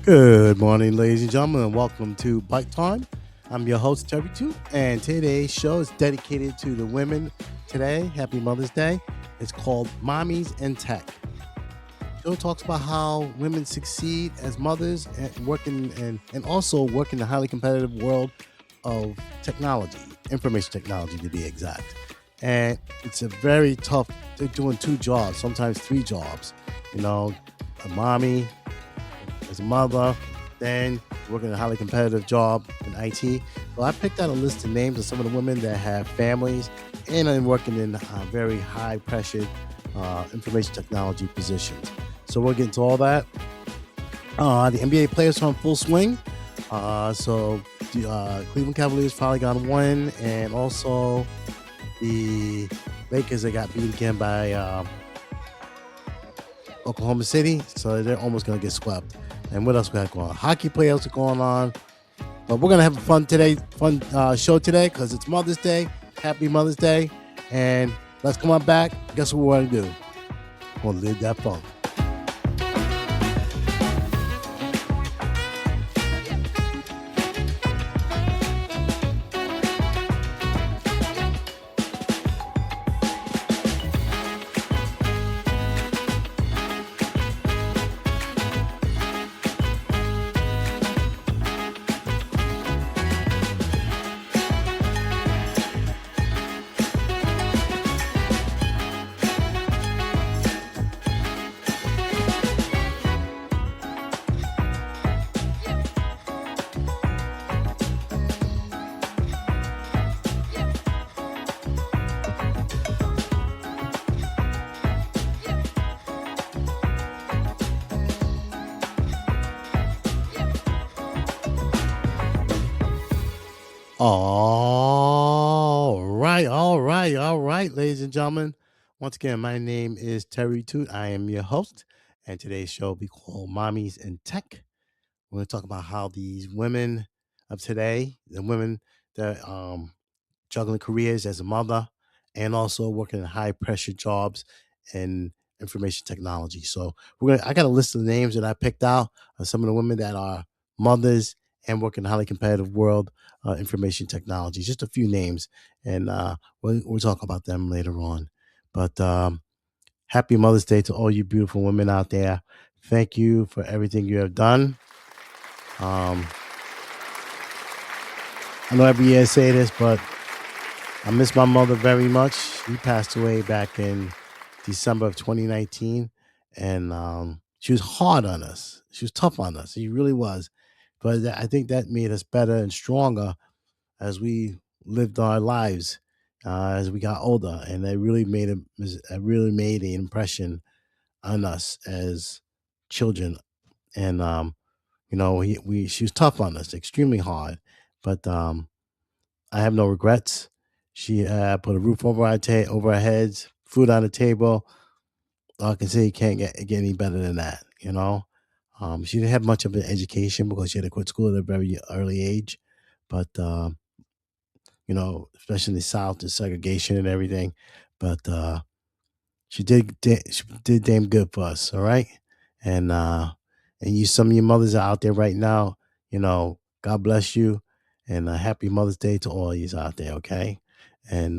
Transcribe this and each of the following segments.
Good morning, ladies and gentlemen, and welcome to Bike Time. I'm your host, Terry Two, and today's show is dedicated to the women today. Happy Mother's Day. It's called Mommies and Tech. The show talks about how women succeed as mothers and and also work in the highly competitive world of technology, information technology to be exact. And it's a very tough, they're doing two jobs, sometimes three jobs. You know, a mommy, as a mother, then working a highly competitive job in IT. So I picked out a list of names of some of the women that have families and are working in very high pressured information technology positions. So we'll get into all that. The NBA players are in full swing. So the Cleveland Cavaliers finally got a win, and also the Lakers they got beat again by Oklahoma City, so they're almost going to get swept. And what else we got going on? Hockey playoffs are going on. But we're going to have a fun show today because it's Mother's Day. Happy Mother's Day. And let's come on back. Guess what we're going to do? We're going to live that funk. All right, ladies and gentlemen. Once again, my name is Terry Toot. I am your host, and today's show will be called Mommies and Tech. We're going to talk about how these women of today, the women that juggling careers as a mother and also working in high pressure jobs in information technology. So I got a list of the names that I picked out of some of the women that are mothers and work in a highly competitive world, information technology. Just a few names, and we'll talk about them later on. But happy Mother's Day to all you beautiful women out there. Thank you for everything you have done. Um, I know every year I say this, but I miss my mother very much. She passed away back in December of 2019, and she was hard on us. She was tough on us. She really was. But I think that made us better and stronger as we lived our lives as we got older, and it really made an impression on us as children. And she was tough on us, extremely hard, but I have no regrets. She put a roof over our heads, food on the table. All I can say, you can't get any better than that. She didn't have much of an education because she had to quit school at a very early age. But especially in the South, the segregation and everything. But she did damn good for us. All right, and some of your mothers are out there right now. God bless you, and happy Mother's Day to all of you out there. Okay, and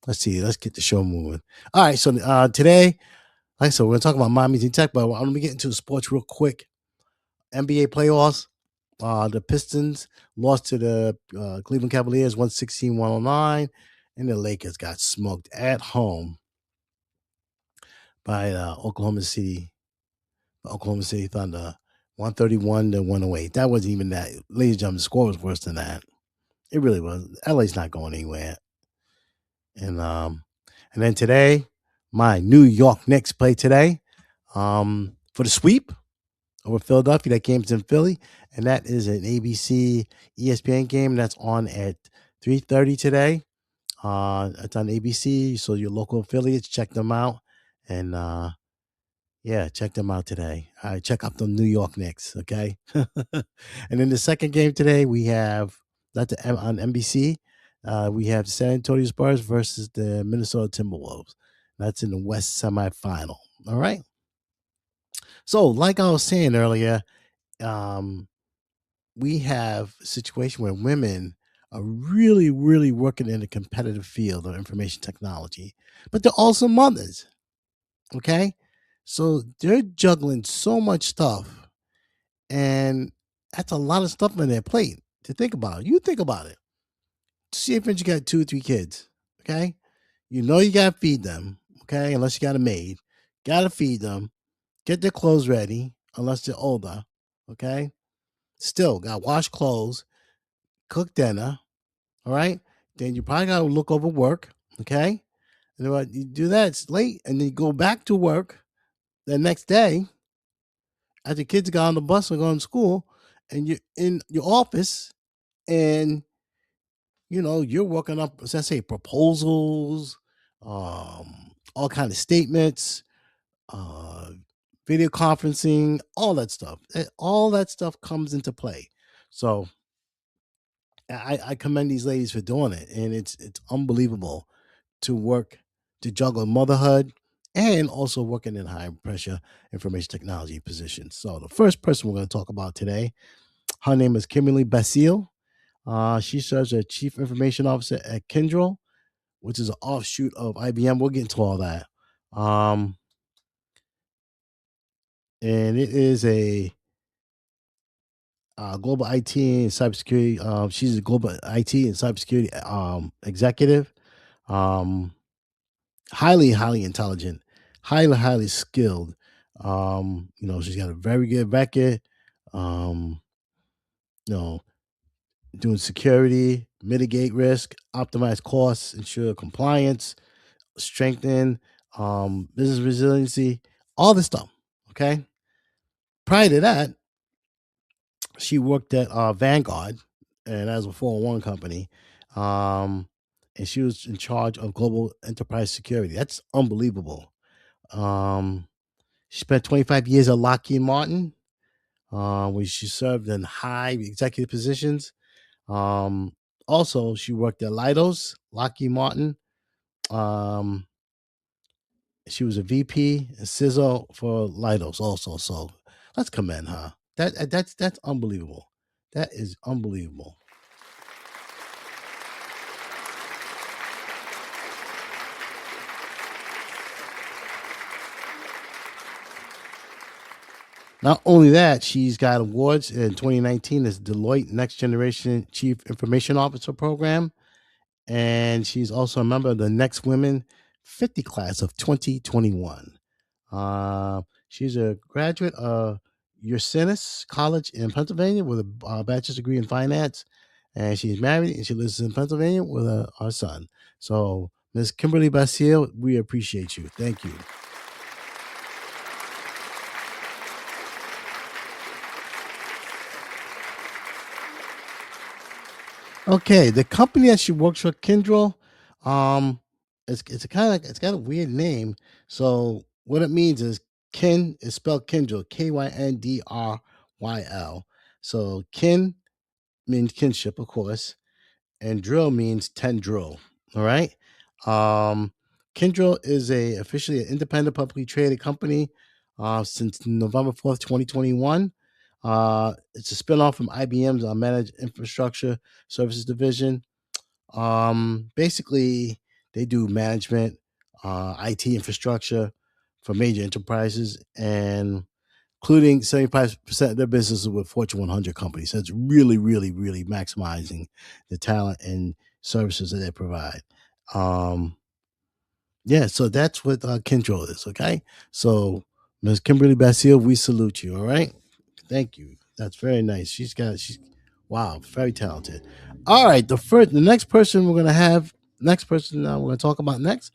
let's see, let's get the show moving. All right, so today, like I said, we're gonna talk about mommies and tech, but I'm gonna get into the sports real quick. NBA playoffs. The Pistons lost to the Cleveland Cavaliers 116-109, and the Lakers got smoked at home by Oklahoma City Thunder 131-108. That wasn't even that. Ladies and gentlemen, the score was worse than that. It really was. LA's not going anywhere. And then today, my New York Knicks play today for the sweep over Philadelphia. That game's in Philly, and that is an ABC ESPN game that's on at 3:30 today. It's on ABC, so your local affiliates, check them out, and yeah, check them out today. All right, check out the New York Knicks, okay? And then the second game today, we have on NBC. We have the San Antonio Spurs versus the Minnesota Timberwolves. That's in the West semifinal. All right. So, like I was saying earlier, um, we have a situation where women are really, really working in a competitive field of information technology, but they're also mothers. Okay. So they're juggling so much stuff, and that's a lot of stuff on their plate to think about. You think about it. See if you got 2 or 3 kids. Okay. You know you got to feed them. Okay. Unless you got a maid, got to feed them, get their clothes ready, unless they're older. Okay. Still got to wash clothes, cook dinner. All right. Then you probably got to look over work. Okay. And then what you do that, it's late, and then you go back to work the next day after kids got on the bus or going to school, and you're in your office, and you're working up, let's say, proposals, all kind of statements, uh, video conferencing, all that stuff. All that stuff comes into play. So I commend these ladies for doing it, and it's unbelievable to work to juggle motherhood and also working in high pressure information technology positions. So the first person we're going to talk about today, her name is Kimberly Basile. She serves as Chief Information Officer at Kyndryl, which is an offshoot of IBM. We'll get into all that. Um, and it is a global IT and cybersecurity. She's a global IT and cybersecurity executive. Um, highly, highly intelligent, highly, highly skilled. She's got a very good record. Um, you know, doing security, mitigate risk, optimize costs, ensure compliance, strengthen business resiliency, all this stuff. Okay. Prior to that, she worked at Vanguard, and as a 401 company. Um, and she was in charge of global enterprise security. That's unbelievable. Um, she spent 25 years at Lockheed Martin, where she served in high executive positions. Um, Also, she worked at Leidos, Lockheed Martin. Um, she was a VP and CISO for Leidos also. So let's commend her. That's unbelievable. That is unbelievable. Not only that, she's got awards in 2019 as Deloitte Next Generation Chief Information Officer Program, and she's also a member of the Next Women 50 class of 2021. She's a graduate of Ursinus College in Pennsylvania with a bachelor's degree in finance, and she's married and she lives in Pennsylvania with our son. So, Ms. Kimberly Basile, we appreciate you. Thank you. Okay, the company that she works for, Kyndryl, um, it's got a weird name. So what it means is kin is spelled Kyndryl, Kyndryl. So kin means kinship, of course, and drill means tendril. All right. Um, Kyndryl is a officially an independent publicly traded company since November 4th, 2021. It's a spinoff from IBM's Managed Infrastructure Services division. Basically, they do management, IT infrastructure for major enterprises, and including 75% of their business with Fortune 100 companies. So it's really, really, really maximizing the talent and services that they provide. Um, yeah, so that's what Kyndryl is. Okay, so Ms. Kimberly Basile, we salute you. All right, thank you. That's very nice. She's wow, very talented. All right, the next person we're gonna have, next person we're gonna talk about next.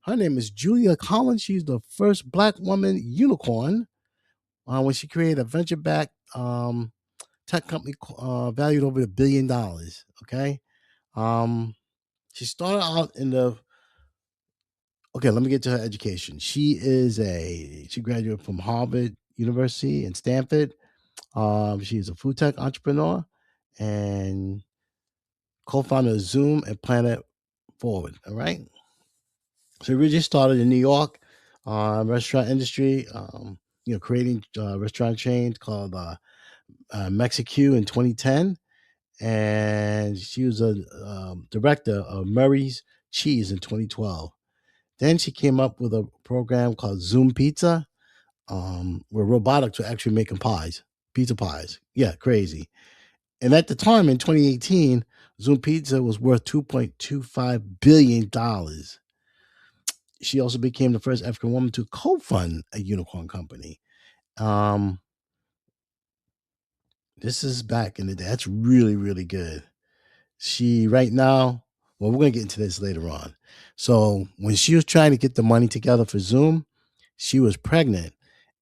Her name is Julia Collins. She's the first Black woman unicorn when she created a venture-backed tech company valued over $1 billion. Okay, um, she started out in the. Okay, let me get to her education. She graduated from Harvard University and Stanford. She's a food tech entrepreneur and co-founder of Zoom and Planet Forward. All right. So we just started in New York, restaurant industry. Creating restaurant chains called Mexico in 2010, and she was a director of Murray's Cheese in 2012. Then she came up with a program called Zoom Pizza, where robotics were actually making pies, pizza pies. Yeah, crazy. And at the time in 2018, Zoom Pizza was worth $2.25 billion. She also became the first African woman to co-fund a unicorn company. Um, this is back in the day. That's really, really good. She right now, well, we're gonna get into this later on. So when she was trying to get the money together for Zoom, she was pregnant,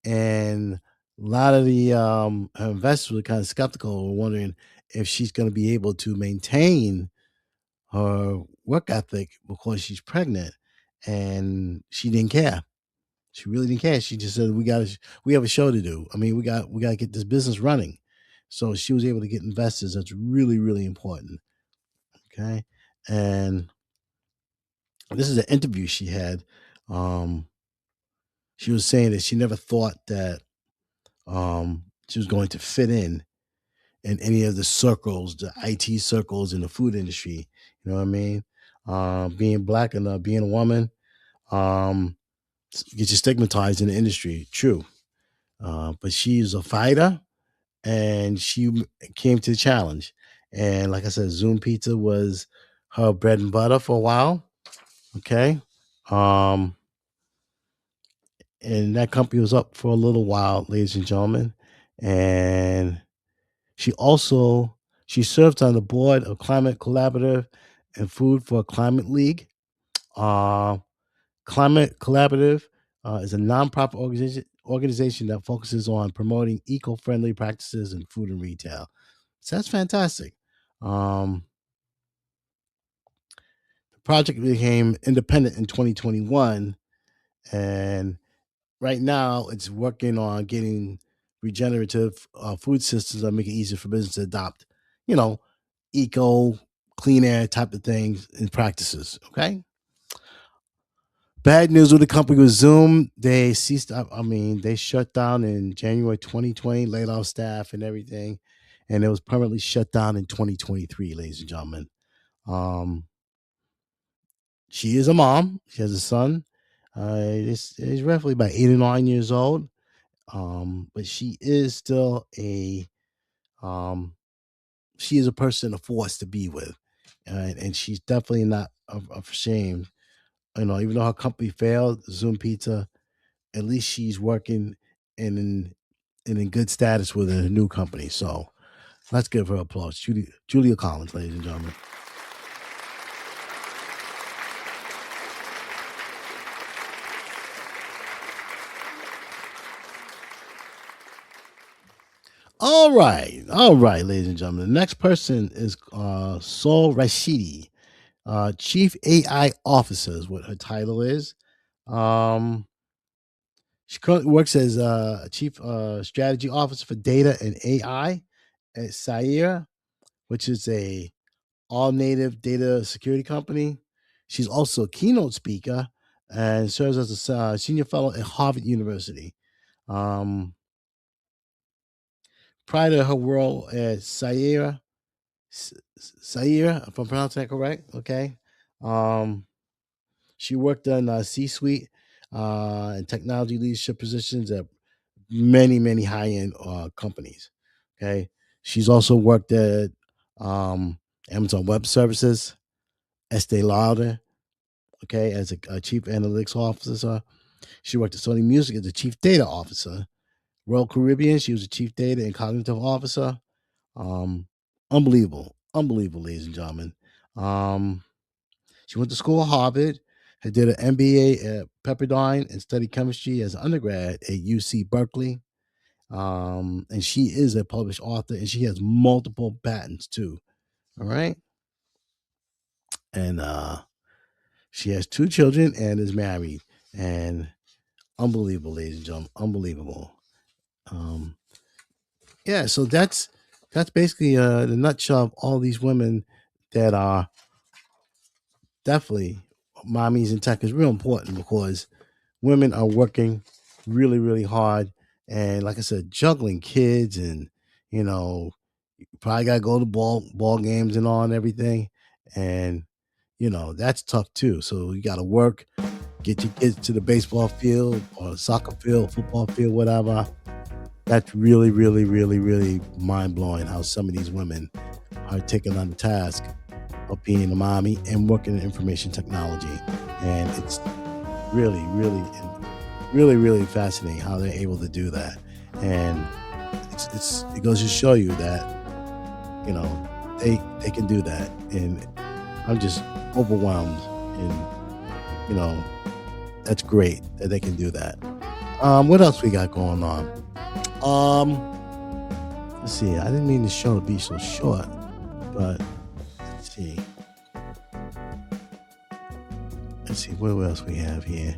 and a lot of the her investors were kind of skeptical, were wondering if she's going to be able to maintain her work ethic because she's pregnant, and she didn't care. She really didn't care. She just said, we have a show to do. I mean, we got to get this business running." So she was able to get investors. That's really, really important. Okay. And this is an interview she had. Um, she was saying that she never thought that she was going to fit in any of the circles, the IT circles in the food industry. You know what I mean? Being black and being a woman um, gets you stigmatized in the industry. True. But she's a fighter, and came to the challenge. And like I said, Zoom Pizza was her bread and butter for a while. Okay. Um, and that company was up for a little while, ladies and gentlemen. And she also she serves on the board of Climate Collaborative and Food for Climate League. Uh, Climate Collaborative is a nonprofit organization that focuses on promoting eco-friendly practices in food and retail. So that's fantastic. Um, the project became independent in 2021, and right now it's working on getting regenerative food systems that make it easier for business to adopt, you know, eco, clean air type of things and practices. Okay. Bad news with the company was Zoom. They ceased. I mean, they shut down in January 2020, laid off staff and everything, and it was permanently shut down in 2023. Ladies and gentlemen, um, she is a mom. She has a son. He's roughly about 89 years old. But she is still um, she is a person, a force to be with, and she's definitely not ashamed. You know, even though her company failed, Zoom Pizza, at least she's working and in good status with a new company. So let's give her applause, Julia Collins, ladies and gentlemen. All right, ladies and gentlemen. The next person is Saul Rashidi, Chief AI Officer is what her title is. Um, she currently works as a Chief Strategy Officer for Data and AI at Saira, which is a all native data security company. She's also a keynote speaker and serves as a senior fellow at Harvard University. Um, Prior to her role at Saira, if I'm pronouncing that correct, okay. Um, she worked in C-suite and technology leadership positions at many high-end companies. Okay, she's also worked at um, Amazon Web Services, Estee Lauder. Okay, as a chief analytics officer. She worked at Sony Music as a chief data officer. Royal Caribbean, she was a chief data and cognitive officer. Um, unbelievable, ladies and gentlemen. Um, she went to school at Harvard, had did an MBA at Pepperdine, and studied chemistry as an undergrad at UC Berkeley. And she is a published author, and she has multiple patents too. All right, and she has two children and is married. And unbelievable, ladies and gentlemen, unbelievable. Um, yeah, so that's basically the nutshell of all these women that are definitely mommies in tech is real important because women are working really hard, and like I said, juggling kids and You know, you probably gotta go to ball games and all and everything. And that's tough too. So you gotta work, get your kids to the baseball field or soccer field, football field, whatever. That's really, really, really, really mind blowing how some of these women are taking on the task of being a mommy and working in information technology. And it's really, really, really, really fascinating how they're able to do that. And it goes to show you that they can do that. And I'm just overwhelmed, and that's great that they can do that. What else we got going on? Let's see. I didn't mean the show to be so short, but let's see. What else we have here.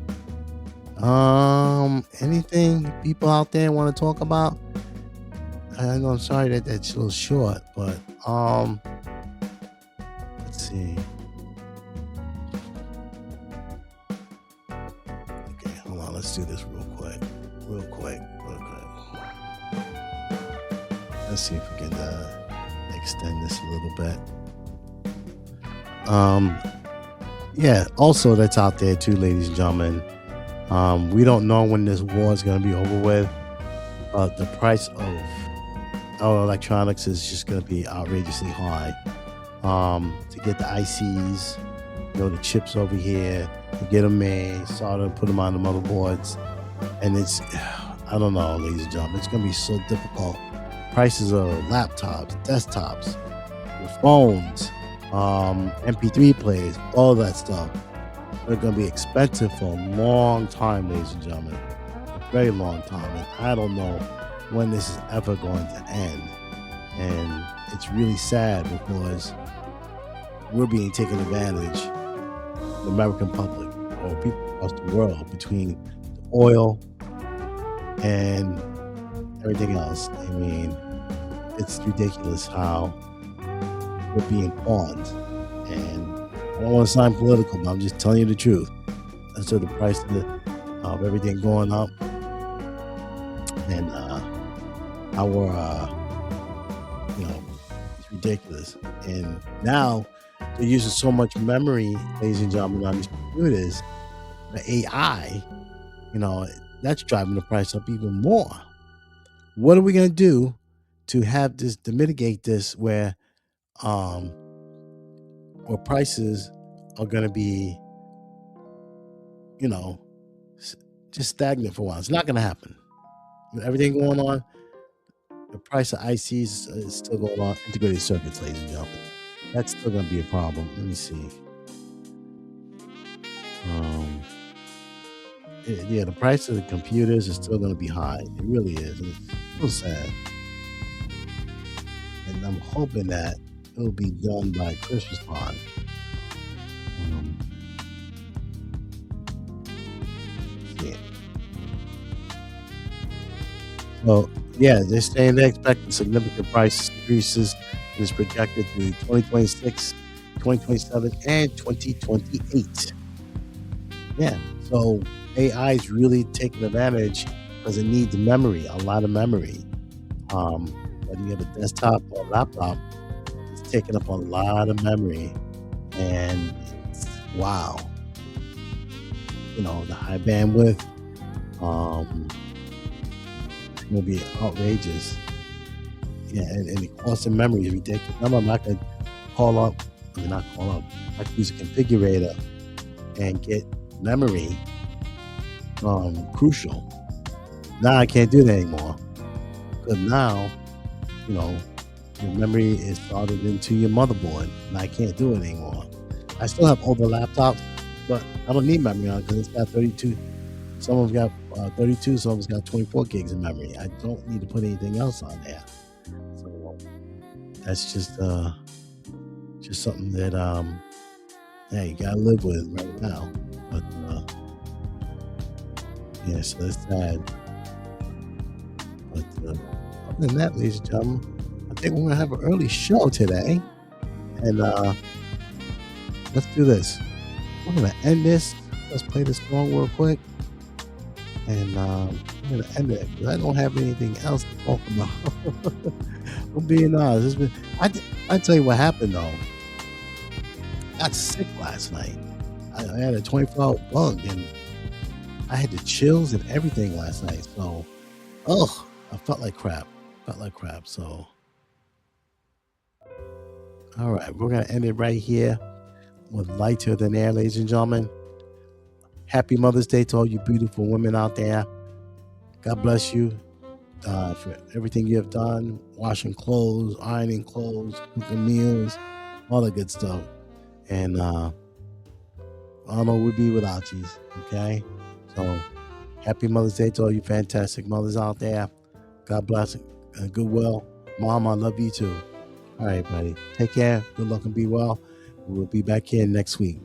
Anything people out there want to talk about? I know, I'm sorry that that's a little short, but let's see. Okay, hold on. Let's do this real quick. Let's see if we can extend this a little bit. Yeah. Also, that's out there too, ladies and gentlemen. We don't know when this war is going to be over with. The price of our electronics is just going to be outrageously high. To get the ICs, the chips over here, to get them made, start to put them on the motherboards, and I don't know, ladies and gentlemen, it's going to be so difficult. Prices of laptops, desktops, your phones, MP3 players, all that stuff. They're going to be expensive for a long time, ladies and gentlemen. A very long time. And I don't know when this is ever going to end. And it's really sad because we're being taken advantage, the American public or people across the world, between the oil and everything else. I mean, it's ridiculous how we're being pawned. And I don't want to sound political, but I'm just telling you the truth. That's the price of everything going up, and it's ridiculous. And now they're using so much memory, ladies and gentlemen, on these computers. The AI, that's driving the price up even more. What are we going to do to mitigate this, where prices are going to be, just stagnant for a while? It's not going to happen. With everything going on, the price of ICs is still going on. Integrated circuits, ladies and gentlemen, that's still going to be a problem. Let me see. The price of the computers is still going to be high. It really is. And it's so sad. And I'm hoping that it'll be done by Christmas time. So, they're saying they expect significant price increases. It is projected through 2026, 2027, and 2028. Yeah, so AI is really taking advantage because it needs memory, a lot of memory. Whether you have a desktop or a laptop, it's taking up a lot of memory. And wow, the high bandwidth, it's going to be outrageous. Yeah, and the cost of memory is ridiculous. I'm not going to I can use a configurator and get memory crucial. Now I can't do that anymore, because now, your memory is started into your motherboard, and I can't do it anymore. I still have older laptops, but I don't need memory on it because it's got 32. Some of them got 32, some of them got 24 gigs of memory. I don't need to put anything else on there. So that's just something that you gotta live with right now. But so it's sad. But other than that, ladies and gentlemen, I think we're gonna have an early show today, and let's do this. We're gonna end this. Let's play this song real quick, and I'm gonna end it because I don't have anything else to talk about. For being honest, I tell you what happened though. I got sick last night. I had a 24-hour bug and I had the chills and everything last night. So, ugh, I felt like crap. So, all right, we're gonna end it right here with Lighter Than Air, ladies and gentlemen. Happy Mother's Day to all you beautiful women out there. God bless you for everything you have done, washing clothes, ironing clothes, cooking meals, all the good stuff. And I don't know where we'd be without you. Okay, so happy Mother's Day to all you fantastic mothers out there. God bless and goodwill. Mom, I love you too. All right, buddy. Take care. Good luck and be well. We'll be back here next week.